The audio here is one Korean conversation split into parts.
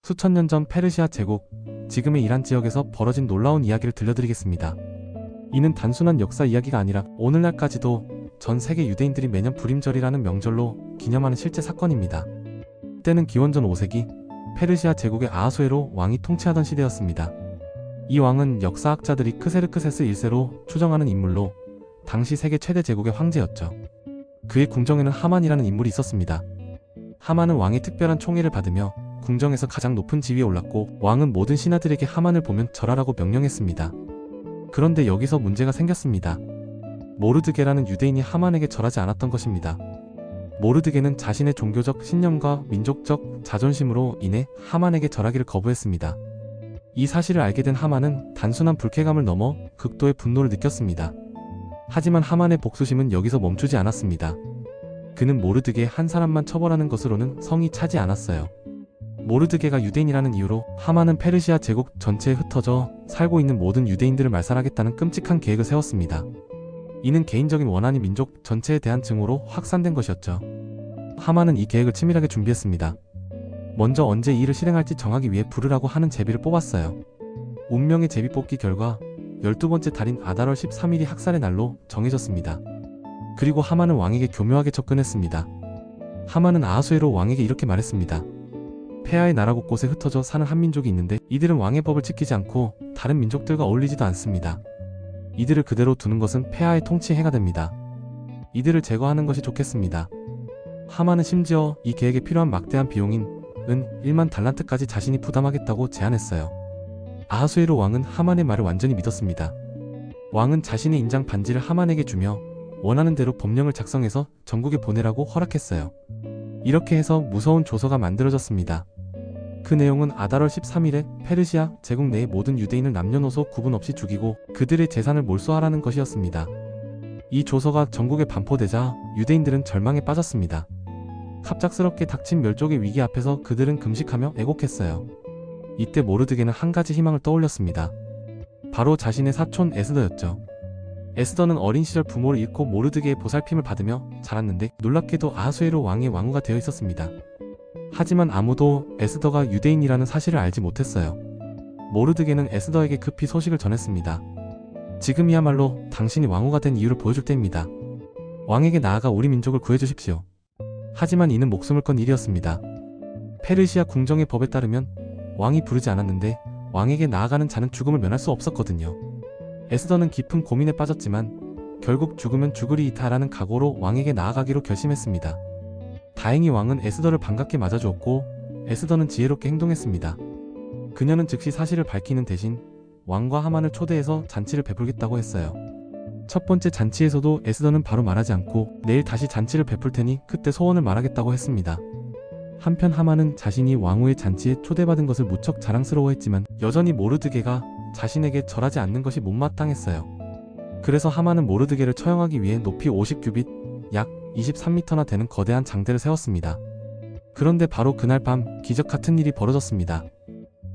수천 년 전 페르시아 제국, 지금의 이란 지역에서 벌어진 놀라운 이야기를 들려드리겠습니다. 이는 단순한 역사 이야기가 아니라 오늘날까지도 전 세계 유대인들이 매년 불임절이라는 명절로 기념하는 실제 사건입니다. 때는 기원전 5세기 페르시아 제국의 아하수에로 왕이 통치하던 시대였습니다. 이 왕은 역사학자들이 크세르크세스 1세로 추정하는 인물로 당시 세계 최대 제국의 황제였죠. 그의 궁정에는 하만이라는 인물이 있었습니다. 하만은 왕의 특별한 총애를 받으며 궁정에서 가장 높은 지위에 올랐고 왕은 모든 신하들에게 하만을 보면 절하라고 명령했습니다. 그런데 여기서 문제가 생겼습니다. 모르드게라는 유대인이 하만에게 절하지 않았던 것입니다. 모르드게는 자신의 종교적 신념과 민족적 자존심으로 인해 하만에게 절하기를 거부했습니다. 이 사실을 알게 된 하만은 단순한 불쾌감을 넘어 극도의 분노를 느꼈습니다. 하지만 하만의 복수심은 여기서 멈추지 않았습니다. 그는 모르드게 한 사람만 처벌하는 것으로는 성이 차지 않았어요. 모르드게가 유대인이라는 이유로 하만은 페르시아 제국 전체에 흩어져 살고 있는 모든 유대인들을 말살하겠다는 끔찍한 계획을 세웠습니다. 이는 개인적인 원한이 민족 전체에 대한 증오로 확산된 것이었죠. 하만은 이 계획을 치밀하게 준비했습니다. 먼저 언제 이 일을 실행할지 정하기 위해 부르라고 하는 제비를 뽑았어요. 운명의 제비 뽑기 결과 12번째 달인 아달월 13일이 학살의 날로 정해졌습니다. 그리고 하만은 왕에게 교묘하게 접근했습니다. 하만은 아하수에로 왕에게 이렇게 말했습니다. 폐하의 나라 곳곳에 흩어져 사는 한 민족이 있는데 이들은 왕의 법을 지키지 않고 다른 민족들과 어울리지도 않습니다. 이들을 그대로 두는 것은 폐하의 통치에 해가 됩니다. 이들을 제거하는 것이 좋겠습니다. 하만은 심지어 이 계획에 필요한 막대한 비용인 은 1만 달란트까지 자신이 부담하겠다고 제안했어요. 아하수에로 왕은 하만의 말을 완전히 믿었습니다. 왕은 자신의 인장 반지를 하만에게 주며 원하는 대로 법령을 작성해서 전국에 보내라고 허락했어요. 이렇게 해서 무서운 조서가 만들어졌습니다. 그 내용은 아달월 13일에 페르시아 제국 내의 모든 유대인을 남녀노소 구분 없이 죽이고 그들의 재산을 몰수하라는 것이었습니다. 이 조서가 전국에 반포되자 유대인들은 절망에 빠졌습니다. 갑작스럽게 닥친 멸족의 위기 앞에서 그들은 금식하며 애곡했어요. 이때 모르드게는 한 가지 희망을 떠올렸습니다. 바로 자신의 사촌 에스더였죠. 에스더는 어린 시절 부모를 잃고 모르드게의 보살핌을 받으며 자랐는데 놀랍게도 아하수에로 왕의 왕후가 되어 있었습니다. 하지만 아무도 에스더가 유대인이라는 사실을 알지 못했어요. 모르드게는 에스더에게 급히 소식을 전했습니다. 지금이야말로 당신이 왕후가 된 이유를 보여줄 때입니다. 왕에게 나아가 우리 민족을 구해주십시오. 하지만 이는 목숨을 건 일이었습니다. 페르시아 궁정의 법에 따르면 왕이 부르지 않았는데 왕에게 나아가는 자는 죽음을 면할 수 없었거든요. 에스더는 깊은 고민에 빠졌지만 결국 죽으면 죽으리이다라는 각오로 왕에게 나아가기로 결심했습니다. 다행히 왕은 에스더를 반갑게 맞아주었고 에스더는 지혜롭게 행동했습니다. 그녀는 즉시 사실을 밝히는 대신 왕과 하만을 초대해서 잔치를 베풀겠다고 했어요. 첫 번째 잔치에서도 에스더는 바로 말하지 않고 내일 다시 잔치를 베풀 테니 그때 소원을 말하겠다고 했습니다. 한편 하만은 자신이 왕후의 잔치에 초대받은 것을 무척 자랑스러워했지만 여전히 모르드게가 자신에게 절하지 않는 것이 못마땅했어요. 그래서 하만은 모르드게를 처형하기 위해 높이 50규빗, 약 23m나 되는 거대한 장대를 세웠습니다. 그런데 바로 그날 밤 기적 같은 일이 벌어졌습니다.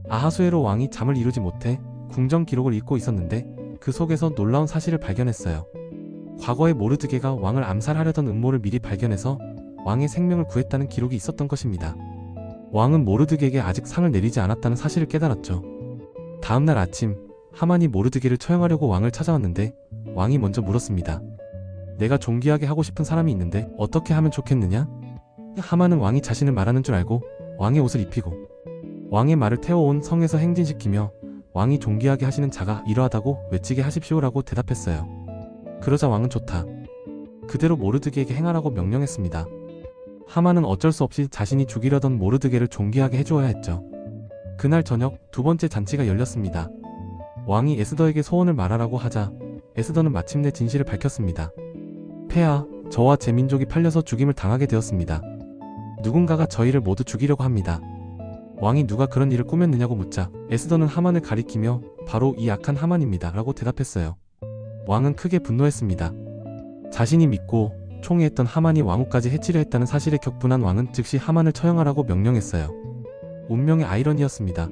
아하수에로 왕이 잠을 이루지 못해 궁정 기록을 읽고 있었는데 그 속에서 놀라운 사실을 발견했어요. 과거에 모르드게가 왕을 암살하려던 음모를 미리 발견해서 왕의 생명을 구했다는 기록이 있었던 것입니다. 왕은 모르드게에게 아직 상을 내리지 않았다는 사실을 깨달았죠. 다음날 아침 하만이 모르드게를 처형하려고 왕을 찾아왔는데 왕이 먼저 물었습니다. 내가 존귀하게 하고 싶은 사람이 있는데 어떻게 하면 좋겠느냐? 하만은 왕이 자신을 말하는 줄 알고 왕의 옷을 입히고 왕의 말을 태워온 성에서 행진시키며 왕이 존귀하게 하시는 자가 이러하다고 외치게 하십시오라고 대답했어요. 그러자 왕은 좋다. 그대로 모르드게에게 행하라고 명령했습니다. 하만은 어쩔 수 없이 자신이 죽이려던 모르드게를 존귀하게 해주어야 했죠. 그날 저녁 두 번째 잔치가 열렸습니다. 왕이 에스더에게 소원을 말하라고 하자 에스더는 마침내 진실을 밝혔습니다. 폐하, 저와 제 민족이 팔려서 죽임을 당하게 되었습니다. 누군가가 저희를 모두 죽이려고 합니다. 왕이 누가 그런 일을 꾸몄느냐고 묻자 에스더는 하만을 가리키며 바로 이 악한 하만입니다 라고 대답했어요. 왕은 크게 분노했습니다. 자신이 믿고 총애했던 하만이 왕후까지 해치려 했다는 사실에 격분한 왕은 즉시 하만을 처형하라고 명령했어요. 운명의 아이러니였습니다.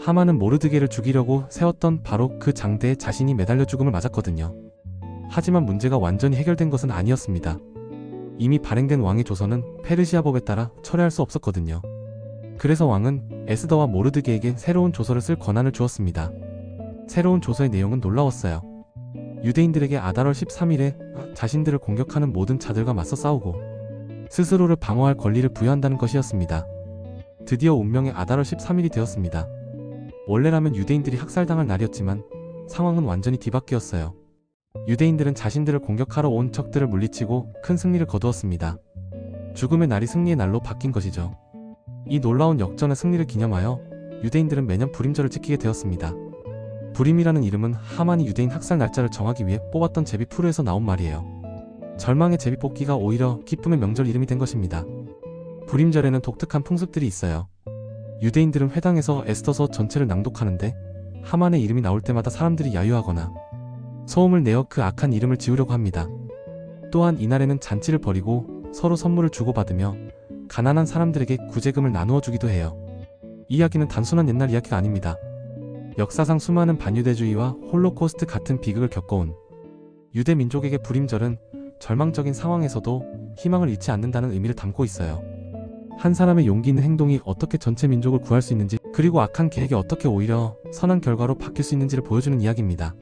하만은 모르드게를 죽이려고 세웠던 바로 그 장대에 자신이 매달려 죽음을 맞았거든요. 하지만 문제가 완전히 해결된 것은 아니었습니다. 이미 발행된 왕의 조서는 페르시아법에 따라 철회할 수 없었거든요. 그래서 왕은 에스더와 모르드게에게 새로운 조서를 쓸 권한을 주었습니다. 새로운 조서의 내용은 놀라웠어요. 유대인들에게 아달월 13일에 자신들을 공격하는 모든 자들과 맞서 싸우고 스스로를 방어할 권리를 부여한다는 것이었습니다. 드디어 운명의 아달월 13일이 되었습니다. 원래라면 유대인들이 학살당할 날이었지만 상황은 완전히 뒤바뀌었어요. 유대인들은 자신들을 공격하러 온 적들을 물리치고 큰 승리를 거두었습니다. 죽음의 날이 승리의 날로 바뀐 것이죠. 이 놀라운 역전의 승리를 기념하여 유대인들은 매년 불임절을 지키게 되었습니다. 불임이라는 이름은 하만이 유대인 학살 날짜를 정하기 위해 뽑았던 제비 푸르에서 나온 말이에요. 절망의 제비 뽑기가 오히려 기쁨의 명절 이름이 된 것입니다. 불임절에는 독특한 풍습들이 있어요. 유대인들은 회당에서 에스더서 전체를 낭독하는데 하만의 이름이 나올 때마다 사람들이 야유하거나 소음을 내어 그 악한 이름을 지우려고 합니다. 또한 이날에는 잔치를 벌이고 서로 선물을 주고받으며 가난한 사람들에게 구제금을 나누어 주기도 해요. 이 이야기는 단순한 옛날 이야기가 아닙니다. 역사상 수많은 반유대주의와 홀로코스트 같은 비극을 겪어온 유대 민족에게 불임절은 절망적인 상황에서도 희망을 잃지 않는다는 의미를 담고 있어요. 한 사람의 용기 있는 행동이 어떻게 전체 민족을 구할 수 있는지, 그리고 악한 계획이 어떻게 오히려 선한 결과로 바뀔 수 있는지를 보여주는 이야기입니다.